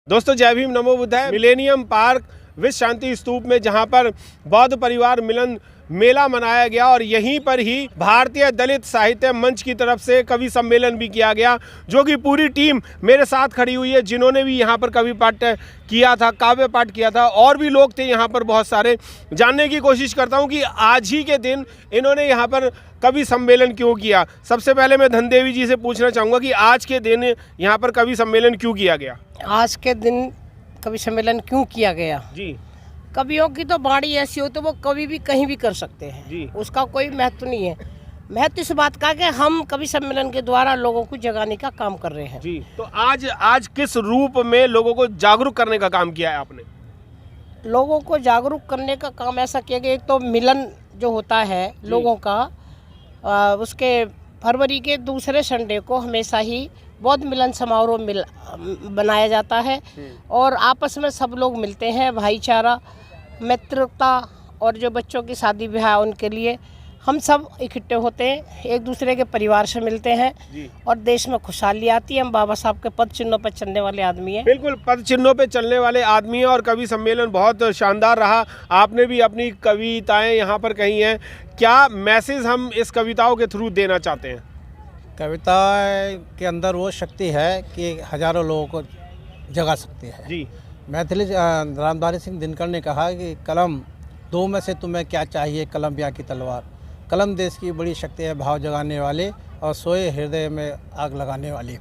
दोस्तों जय भीम नमो बुद्धाय। Millennium park विश्व शांति स्तूप में जहां पर बौद्ध परिवार मिलन मेला मनाया गया और यहीं पर ही भारतीय दलित साहित्य मंच की तरफ से कवि सम्मेलन भी किया गया, जो कि पूरी टीम मेरे साथ खड़ी हुई है, जिन्होंने भी यहाँ पर कवि पाठ किया था, काव्य पाठ किया था, और भी लोग थे यहाँ पर बहुत सारे। जानने की कोशिश करता हूँ कि आज ही के दिन इन्होंने यहाँ पर कवि सम्मेलन क्यों किया। सबसे पहले मैं धनदेवी जी से पूछना चाहूँगा कि आज के दिन यहाँ पर कवि सम्मेलन क्यों किया गया। आज के दिन कवि सम्मेलन क्यों किया गया जी। कवियों की तो वाणी ऐसी हो तो वो कभी भी कहीं भी कर सकते हैं जी। उसका कोई महत्व नहीं है। महत्व इस बात का कि हम कवि सम्मेलन के द्वारा लोगों को जगाने का काम कर रहे हैं। जी। तो आज किस रूप में लोगों को जागरूक करने का काम किया है आपने? लोगों को जागरूक करने का काम ऐसा किया कि एक तो मिलन जो होता है लोगों का, उसके फरवरी के दूसरे संडे को हमेशा ही बौद्ध मिलन समारोह बनाया जाता है और आपस में सब लोग मिलते हैं, भाईचारा, मित्रता, और जो बच्चों की शादी ब्याह उनके लिए हम सब इकट्ठे होते हैं, एक दूसरे के परिवार से मिलते हैं और देश में खुशहाली आती है। हम बाबा साहब के पद चिन्हों पर चलने वाले आदमी हैं। बिल्कुल, पद चिन्हों पे चलने वाले आदमी हैं और कवि सम्मेलन बहुत शानदार रहा। आपने भी अपनी कविताएं यहाँ पर कही हैं, क्या मैसेज हम इस कविताओं के थ्रू देना चाहते हैं? कविता के अंदर वो शक्ति है कि हजारों लोगों को जगा सकती है जी। मैथिली रामधारी सिंह दिनकर ने कहा कि कलम दो में से तुम्हें क्या चाहिए, कलम या की तलवार। कलम देश की बड़ी शक्ति है, भाव जगाने वाले और सोए हृदय में आग लगाने वाली।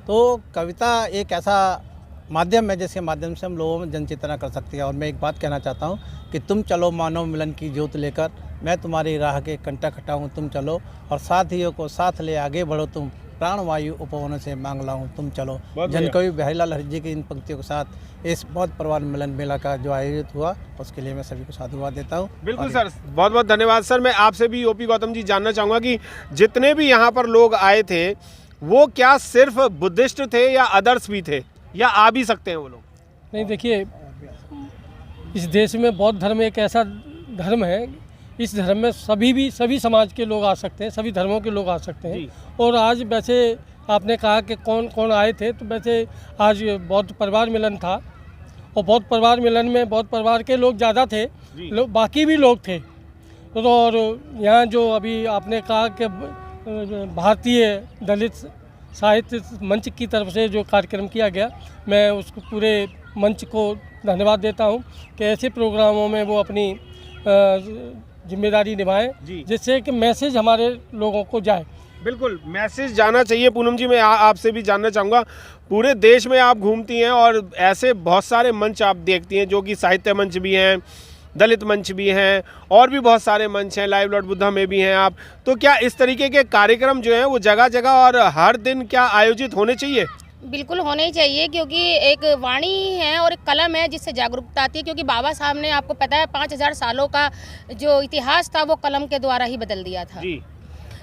तो कविता एक ऐसा माध्यम है जिसके माध्यम से हम लोगों में जनचेतना कर सकते हैं। और मैं एक बात कहना चाहता हूँ कि तुम चलो मानव मिलन की ज्योत लेकर, मैं तुम्हारी राह के कंटक हटाऊँ तुम चलो, और साथियों को साथ ले आगे बढ़ो तुम, प्राण वायु उपवन से मांग लाऊं तुम चलो। जनकवि बिहारीलाल हरित जी की इन पंक्तियों के साथ इस बौद्ध परिवार मिलन मेला का जो आयोजित हुआ उसके लिए मैं सभी को साधुवाद देता हूँ। बिल्कुल सर, बहुत बहुत धन्यवाद सर। मैं आपसे भी ओपी गौतम जी जानना चाहूँगा कि जितने भी यहाँ पर लोग आए थे वो क्या सिर्फ बुद्धिस्ट थे या अदर्स भी थे, या आ भी सकते हैं वो लोग? नहीं, देखिए, इस देश में बौद्ध धर्म एक ऐसा धर्म है, इस धर्म में सभी समाज के लोग आ सकते हैं, सभी धर्मों के लोग आ सकते हैं। और आज वैसे आपने कहा कि कौन कौन आए थे, तो वैसे आज बौद्ध परिवार मिलन था और बौद्ध परिवार मिलन में बौद्ध परिवार के लोग ज़्यादा थे, बाकी भी लोग थे। तो और यहाँ जो अभी आपने कहा कि भारतीय दलित साहित्य मंच की तरफ से जो कार्यक्रम किया गया, मैं उसको पूरे मंच को धन्यवाद देता हूँ कि ऐसे प्रोग्रामों में वो अपनी जिम्मेदारी निभाएं, जिससे कि मैसेज हमारे लोगों को जाए। बिल्कुल, मैसेज जाना चाहिए। पूनम जी, मैं आपसे भी जानना चाहूँगा, पूरे देश में आप घूमती हैं और ऐसे बहुत सारे मंच आप देखती हैं, जो कि साहित्य मंच भी हैं, दलित मंच भी हैं, और भी बहुत सारे मंच हैं, लाइव लॉर्ड बुद्धा में भी हैं आप। तो क्या इस तरीके के कार्यक्रम जो हैं वो जगह जगह और हर दिन क्या आयोजित होने चाहिए? बिल्कुल होने ही चाहिए, क्योंकि एक वाणी है और एक कलम है जिससे जागरूकता आती है। क्योंकि बाबा साहब ने, आपको पता है, 5000 सालों का जो इतिहास था वो कलम के द्वारा ही बदल दिया था जी।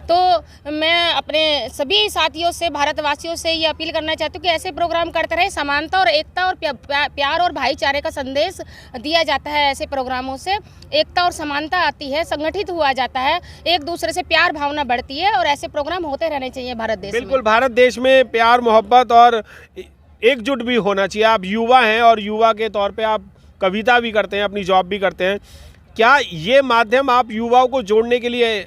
तो मैं अपने सभी साथियों से, भारतवासियों से ये अपील करना चाहती हूँ कि ऐसे प्रोग्राम करते रहे। समानता और एकता और प्यार और भाईचारे का संदेश दिया जाता है। ऐसे प्रोग्रामों से एकता और समानता आती है, संगठित हुआ जाता है, एक दूसरे से प्यार भावना बढ़ती है, और ऐसे प्रोग्राम होते रहने चाहिए भारत देश में। बिल्कुल, भारत देश में प्यार मोहब्बत और एकजुट भी होना चाहिए। आप युवा हैं और युवा के तौर पर आप कविता भी करते हैं, अपनी जॉब भी करते हैं। क्या ये माध्यम आप युवाओं को जोड़ने के लिए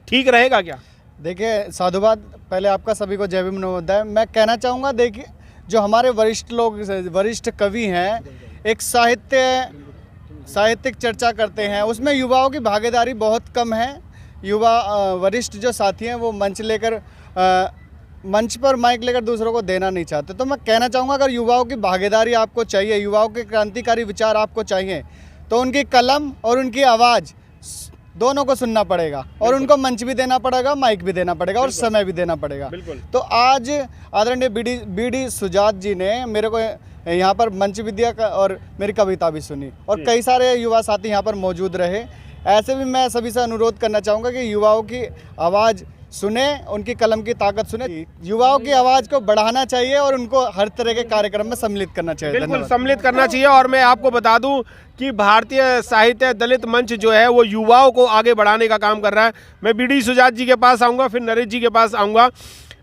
ठीक रहेगा क्या? देखिए, साधुवाद पहले आपका, सभी को जय भीम नमो बुद्धाय। मैं कहना चाहूँगा, देखिए, जो हमारे वरिष्ठ कवि हैं, एक साहित्यिक चर्चा करते हैं, उसमें युवाओं की भागीदारी बहुत कम है। युवा वरिष्ठ जो साथी हैं वो मंच पर माइक लेकर दूसरों को देना नहीं चाहते। तो मैं कहना चाहूँगा, अगर युवाओं की भागीदारी आपको चाहिए, युवाओं के क्रांतिकारी विचार आपको चाहिए, तो उनकी कलम और उनकी आवाज़ दोनों को सुनना पड़ेगा, और उनको मंच भी देना पड़ेगा, माइक भी देना पड़ेगा, और समय भी देना पड़ेगा। तो आज आदरणीय बीडी सुजात जी ने मेरे को यहाँ पर मंच भी दिया और मेरी कविता भी सुनी, और कई सारे युवा साथी यहाँ पर मौजूद रहे। ऐसे भी मैं सभी से अनुरोध करना चाहूँगा कि युवाओं की आवाज़ सुने, उनकी कलम की ताकत सुने। युवाओं की आवाज़ को बढ़ाना चाहिए और उनको हर तरह के कार्यक्रम में सम्मिलित करना चाहिए। बिल्कुल सम्मिलित करना चाहिए। और मैं आपको बता दूं कि भारतीय साहित्य दलित मंच जो है वो युवाओं को आगे बढ़ाने का काम कर रहा है। मैं बीडी सुजात जी के पास आऊँगा, फिर नरेश जी के पास आऊँगा।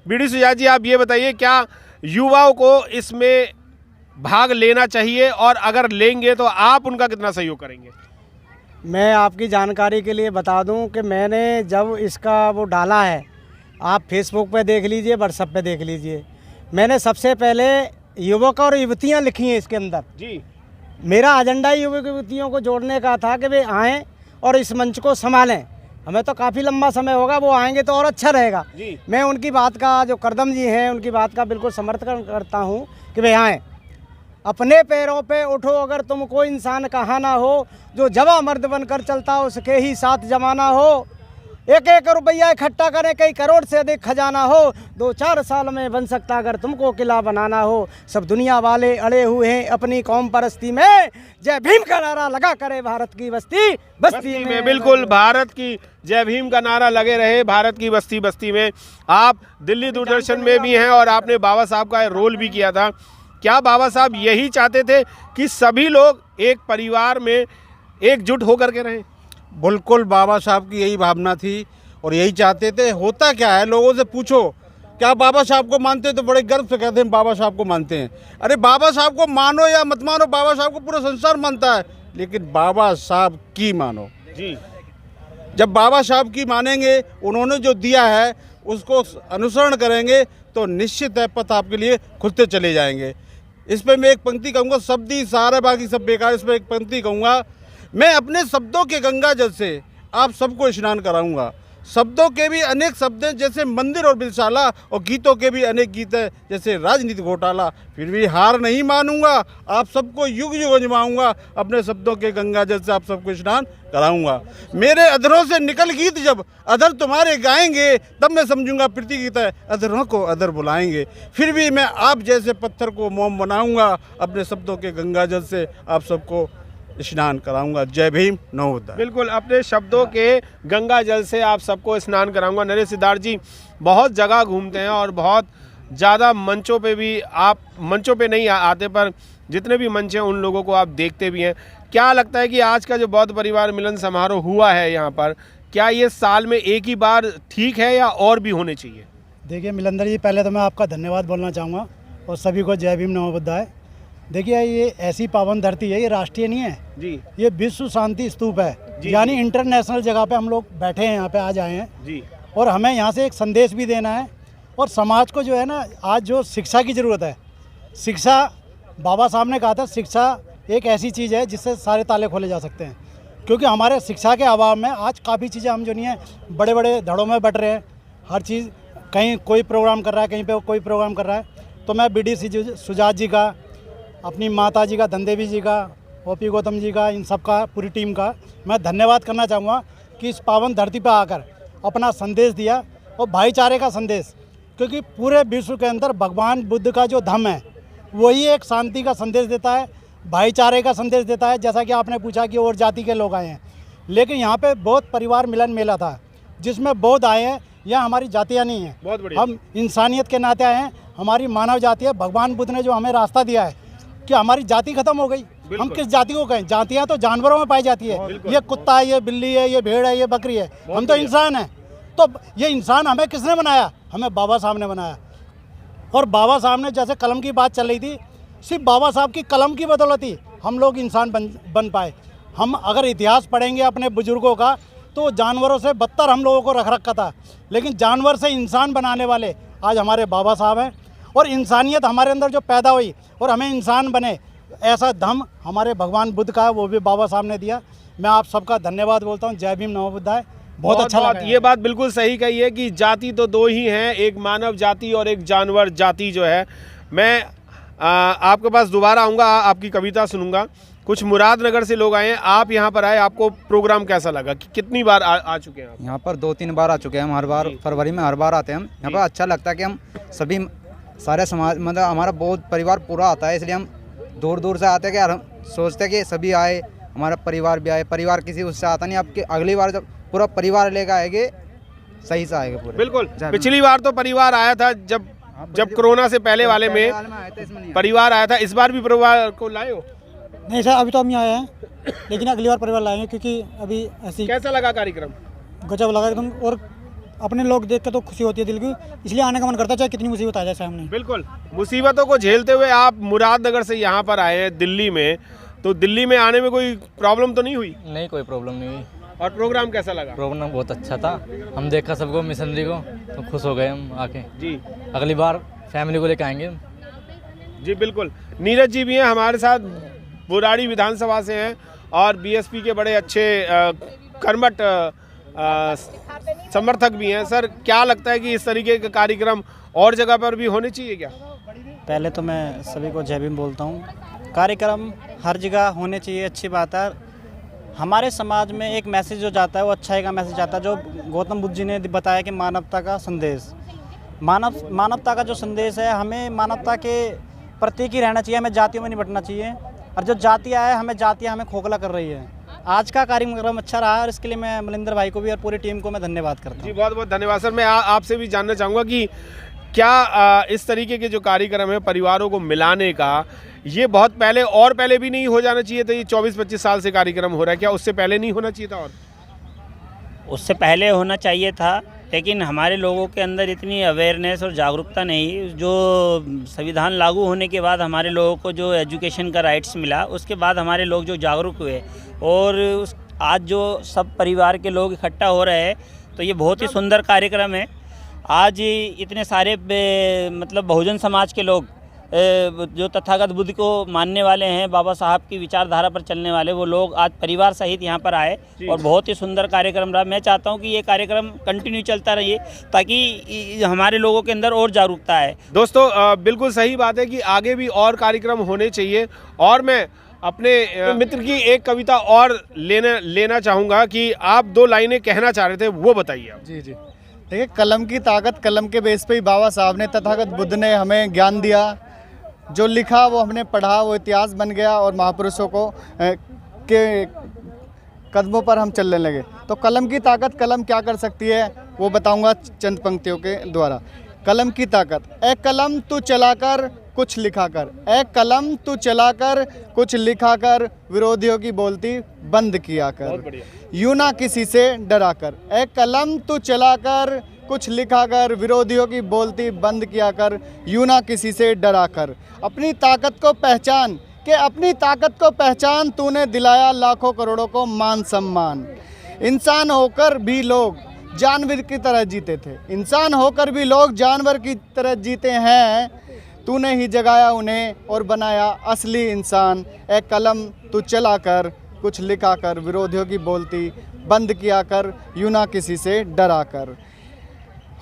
बीडी सुजात जी, आप ये बताइए, क्या युवाओं को इसमें भाग लेना चाहिए, और अगर लेंगे तो आप उनका कितना सहयोग करेंगे? मैं आपकी जानकारी के लिए बता दूं कि मैंने जब इसका वो डाला है, आप फेसबुक पे देख लीजिए, व्हाट्सएप पे देख लीजिए, मैंने सबसे पहले युवक और युवतियां लिखी हैं इसके अंदर जी। मेरा एजेंडा युवक युवतियों को जोड़ने का था कि वे आएँ और इस मंच को संभालें। हमें तो काफ़ी लंबा समय होगा, वो आएंगे तो और अच्छा रहेगा। जी। मैं उनकी बात का, जो करदम जी हैं, उनकी बात का बिल्कुल समर्थन करता हूँ कि वे आएँ, अपने पैरों पे उठो। अगर तुम कोई इंसान कहा ना हो, जो जवा मर्द बनकर चलता हो उसके ही साथ जमाना हो। एक एक रुपया इकट्ठा करें, कई करोड़ से अधिक खजाना हो, 2-4 साल में बन सकता अगर तुमको किला बनाना हो। सब दुनिया वाले अड़े हुए हैं अपनी कौम परस्ती में, जय भीम का नारा लगा करे भारत की बस्ती बस्ती में। बिल्कुल, भारत की जय भीम का नारा लगे रहे भारत की बस्ती बस्ती में। आप दिल्ली दूरदर्शन में भी हैं और आपने बाबा साहब का रोल भी किया था। क्या बाबा साहब यही चाहते थे कि सभी लोग एक परिवार में एकजुट होकर के रहें? बिल्कुल, बाबा साहब की यही भावना थी और यही चाहते थे। होता क्या है, लोगों से पूछो क्या बाबा साहब को मानते हैं, तो बड़े गर्व से कहते हैं बाबा साहब को मानते हैं। अरे बाबा साहब को मानो या मत मानो, बाबा साहब को पूरा संसार मानता है, लेकिन बाबा साहब की मानो जी। जब बाबा साहब की मानेंगे, उन्होंने जो दिया है उसको अनुसरण करेंगे, तो निश्चित है पथ आपके लिए खुलते चले जाएंगे। इस पर मैं एक पंक्ति कहूँगा, शब्द ही सारा बाकी सब बेकार। इस पर एक पंक्ति कहूँगा, मैं अपने शब्दों के गंगा जल से आप सबको स्नान कराऊंगा। शब्दों के भी अनेक शब्द हैं जैसे मंदिर और विशाला, और गीतों के भी अनेक गीत हैं जैसे राजनीति घोटाला। फिर भी हार नहीं मानूंगा, आप सबको युग युग अजमाऊंगा। अपने शब्दों के गंगा जल से आप सबको स्नान कराऊंगा। मेरे अधरों से निकल गीत जब अधर तुम्हारे गाएंगे, तब मैं समझूंगा प्रीति गीत है, अधरों को अधर बुलाएंगे। फिर भी मैं आप जैसे पत्थर को मोम बनाऊंगा, अपने शब्दों के गंगा जल से आप सबको स्नान कराऊंगा। जय भीम, नमो बुद्धाय। बिल्कुल, अपने शब्दों के गंगा जल से आप सबको स्नान कराऊंगा। नरेश सिद्धार्थ जी बहुत जगह घूमते हैं और बहुत ज़्यादा मंचों पे भी, आप मंचों पे नहीं आते पर जितने भी मंच हैं उन लोगों को आप देखते भी हैं। क्या लगता है कि आज का जो बौद्ध परिवार मिलन समारोह हुआ है यहाँ पर, क्या ये साल में एक ही बार ठीक है या और भी होने चाहिए? देखिए मिलंदर जी, पहले तो मैं आपका धन्यवाद बोलना चाहूँगा और सभी को जय भीम, नमो बुद्धाय। देखिए ये ऐसी पावन धरती है, ये राष्ट्रीय नहीं है जी, ये विश्व शांति स्तूप है, यानी इंटरनेशनल जगह पे हम लोग बैठे हैं, यहाँ पे आज आए हैं जी। और हमें यहाँ से एक संदेश भी देना है। और समाज को जो है ना, आज जो शिक्षा की ज़रूरत है, शिक्षा, बाबा साहब ने कहा था शिक्षा एक ऐसी चीज़ है जिससे सारे ताले खोले जा सकते हैं। क्योंकि हमारे शिक्षा के अभाव में आज काफ़ी चीज़ें हम जो नहीं है बड़े बड़े धड़ों में बट रहे हैं। हर चीज़, कहीं कोई प्रोग्राम कर रहा है, कहीं पे कोई प्रोग्राम कर रहा है। तो मैं BD सुजात जी का, अपनी माता जी का, धनदेवी जी का, OP गौतम जी का, इन सब का, पूरी टीम का मैं धन्यवाद करना चाहूँगा कि इस पावन धरती पर आकर अपना संदेश दिया और भाईचारे का संदेश। क्योंकि पूरे विश्व के अंदर भगवान बुद्ध का जो धम्म है वही एक शांति का संदेश देता है, भाईचारे का संदेश देता है। जैसा कि आपने पूछा कि और जाति के लोग आए हैं, लेकिन यहाँ पे बौद्ध परिवार मिलन मेला था जिसमें बौद्ध आए हैं। यह हमारी जातियाँ नहीं हैं, बहुत बढ़िया। हम इंसानियत के नाते आए हैं, हमारी मानव जाति है। भगवान बुद्ध ने जो हमें रास्ता दिया है कि हमारी जाति खत्म हो गई, हम किस जाति को कहें? जातियाँ तो जानवरों में पाई जाती है, ये कुत्ता है, ये बिल्ली है, ये भेड़ है, ये बकरी है, हम तो इंसान हैं। तो ये इंसान हमें किसने बनाया? हमें बाबा साहब ने बनाया। और बाबा साहब ने, जैसे कलम की बात चल रही थी, सिर्फ बाबा साहब की कलम की बदौलत ही हम लोग इंसान बन पाए। हम अगर इतिहास पढ़ेंगे अपने बुजुर्गों का, तो जानवरों से बदतर हम लोगों को रख रखा था, लेकिन जानवर से इंसान बनाने वाले आज हमारे बाबा साहब हैं। और इंसानियत हमारे अंदर जो पैदा हुई और हमें इंसान बने, ऐसा दम हमारे भगवान बुद्ध का है, वो भी बाबा साहब ने दिया। मैं आप सबका धन्यवाद बोलता हूँ। जय भीम, नमो बुद्धाय। बहुत अच्छा लगा। ये बात बिल्कुल सही कही है कि जाति तो दो ही हैं, एक मानव जाति और एक जानवर जाति जो है। मैं आपके पास दोबारा आऊँगा, आपकी कविता सुनूंगा। कुछ मुरादनगर से लोग आए हैं, आप यहाँ पर आए, आपको प्रोग्राम कैसा लगा? कितनी बार आ चुके हैं आप? यहाँ पर 2-3 बार आ चुके हैं हम। हर बार फरवरी में हर बार आते हैं हम यहाँ पर। अच्छा लगता है कि हम सभी सारे समाज, मतलब हमारा बहुत परिवार पूरा आता है, इसलिए हम दूर दूर से आते हैं कि यार हम सोचते हैं कि सभी आए, हमारा परिवार भी आए। परिवार किसी उससे आता नहीं, आपके अगली बार जब पूरा परिवार लेकर आएंगे सही से आएंगे पूरे। बिल्कुल, पिछली बार तो परिवार आया था, जब कोरोना से पहले वाले में परिवार आया था। इस बार भी परिवार को लाए हो? नहीं सर, अभी तो हम यहाँ आए हैं, लेकिन अगली बार परिवार लाएंगे, क्योंकि अभी ऐसी। कैसा लगा कार्यक्रम? गजब लगा एकदम। और अपने लोग देख के तो खुशी होती है दिल की, इसलिए आने का मन करता है चाहे कितनी मुसीबत आ जाए सामने। बिल्कुल, मुसीबतों को झेलते हुए आप मुरादनगर से यहाँ पर आए हैं दिल्ली में, तो दिल्ली में आने में कोई प्रॉब्लम तो नहीं हुई? नहीं, कोई प्रॉब्लम नहीं हुई। और प्रोग्राम कैसा लगा? प्रोग्राम बहुत अच्छा था, हम देखा सबको मिशनरी को तो खुश हो गए हम आके जी। अगली बार फैमिली को लेकर आएंगे हम। जी बिल्कुल। नीरज जी भी हैं हमारे साथ, बुराड़ी विधानसभा से हैं और बीएसपी के बड़े अच्छे कर्मठ समर्थक भी हैं। सर, क्या लगता है कि इस तरीके के कार्यक्रम और जगह पर भी होने चाहिए क्या? पहले तो मैं सभी को जय भीम बोलता हूँ। कार्यक्रम हर जगह होने चाहिए, अच्छी बात है। हमारे समाज में एक मैसेज जो जाता है वो अच्छाई का मैसेज जाता है, जो गौतम बुद्ध जी ने बताया कि मानवता का संदेश, मानवता का जो संदेश है, हमें मानवता के प्रतीक ही रहना चाहिए, हमें जातियों में नहीं बंटना चाहिए। और जो जातियाँ है, जातियाँ हमें खोखला कर रही है। आज का कार्यक्रम अच्छा रहा और इसके लिए मैं मलिंदर भाई को भी और पूरी टीम को मैं धन्यवाद करता हूँ। जी बहुत बहुत धन्यवाद सर। मैं आपसे भी जानना चाहूँगा कि क्या इस तरीके के जो कार्यक्रम है परिवारों को मिलाने का, ये बहुत पहले भी नहीं हो जाना चाहिए था? ये 24-25 साल से कार्यक्रम हो रहा है, क्या उससे पहले नहीं होना चाहिए था? और उससे पहले होना चाहिए था, लेकिन हमारे लोगों के अंदर इतनी अवेयरनेस और जागरूकता नहीं। जो संविधान लागू होने के बाद हमारे लोगों को जो एजुकेशन का राइट्स मिला, उसके बाद हमारे लोग जो जागरूक हुए और आज जो सब परिवार के लोग इकट्ठा हो रहे हैं, तो ये बहुत ही सुंदर कार्यक्रम है। आज इतने सारे मतलब बहुजन समाज के लोग जो तथागत बुद्ध को मानने वाले हैं, बाबा साहब की विचारधारा पर चलने वाले, वो लोग आज परिवार सहित यहाँ पर आए और बहुत ही सुंदर कार्यक्रम रहा। मैं चाहता हूँ कि ये कार्यक्रम कंटिन्यू चलता रहे ताकि हमारे लोगों के अंदर और जागरूकता है। दोस्तों बिल्कुल सही बात है कि आगे भी और कार्यक्रम होने चाहिए। और मैं अपने मित्र की एक कविता और लेना चाहूँगा कि आप 2 लाइनें कहना चाह रहे थे, वो बताइए आप। जी जी, देखिए, कलम की ताकत, कलम के बेस पे ही बाबा साहब ने, तथागत बुद्ध ने हमें ज्ञान दिया। जो लिखा वो हमने पढ़ा, वो इतिहास बन गया और महापुरुषों को के कदमों पर हम चलने लगे। तो कलम की ताकत, कलम क्या कर सकती है वो बताऊंगा चंद पंक्तियों के द्वारा। कलम की ताकत, ए कलम तू चलाकर कुछ लिखा कर, ए कलम तू चलाकर कुछ लिखा कर, विरोधियों की बोलती बंद किया कर, यूं ना किसी से डरा कर, ए कलम तू चलाकर कुछ लिखा कर, विरोधियों की बोलती बंद किया कर, यूं ना किसी से डरा कर। अपनी ताकत को पहचान कि अपनी ताकत को पहचान, तूने दिलाया लाखों करोड़ों को मान सम्मान। इंसान होकर भी लोग जानवर की तरह जीते थे, इंसान होकर भी लोग जानवर की तरह जीते हैं, तूने ही जगाया उन्हें और बनाया असली इंसान। ए कलम तू चला कर कुछ लिखा कर, विरोधियों की बोलती बंद किया कर, यूं ना किसी से डरा कर।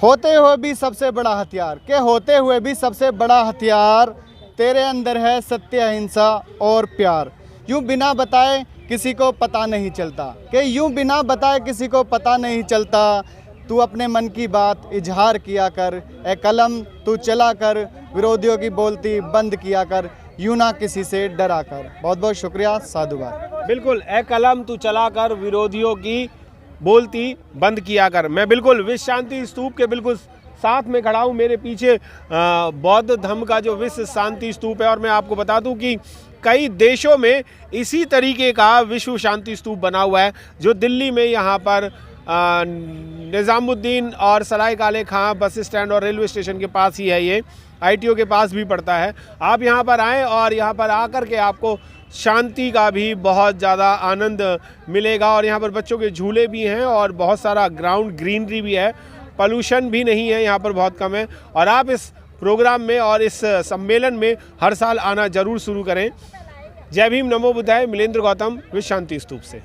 होते हुए भी सबसे बड़ा हथियार, के होते हुए भी सबसे बड़ा हथियार तेरे अंदर है सत्य, अहिंसा और प्यार। यूं बिना बताए किसी को पता नहीं चलता, कि यूं बिना बताए किसी को पता नहीं चलता, तू अपने मन की बात इजहार किया कर। ए कलम तू चला कर, विरोधियों की बोलती बंद किया कर, यूं ना किसी से डरा कर। बहुत बहुत शुक्रिया, साधुवाद। बिल्कुल, ए कलम तू चला कर, विरोधियों की बोलती बंद किया कर। मैं बिल्कुल विश्व शांति स्तूप के बिल्कुल साथ में खड़ा हूँ। मेरे पीछे बौद्ध धर्म का जो विश्व शांति स्तूप है, और मैं आपको बता दूं कि कई देशों में इसी तरीके का विश्व शांति स्तूप बना हुआ है, जो दिल्ली में यहाँ पर निज़ामुद्दीन और सराय काले खां बस स्टैंड और रेलवे स्टेशन के पास ही है। ये ITO के पास भी पड़ता है। आप यहाँ पर आएँ और यहाँ पर आकर के आपको शांति का भी बहुत ज़्यादा आनंद मिलेगा। और यहाँ पर बच्चों के झूले भी हैं और बहुत सारा ग्राउंड ग्रीनरी भी है, पॉल्यूशन भी नहीं है, यहाँ पर बहुत कम है। और आप इस प्रोग्राम में और इस सम्मेलन में हर साल आना ज़रूर शुरू करें। जय भीम, नमो बुद्धाय। मिलेंद्र गौतम, विश्व शांति स्तूप से।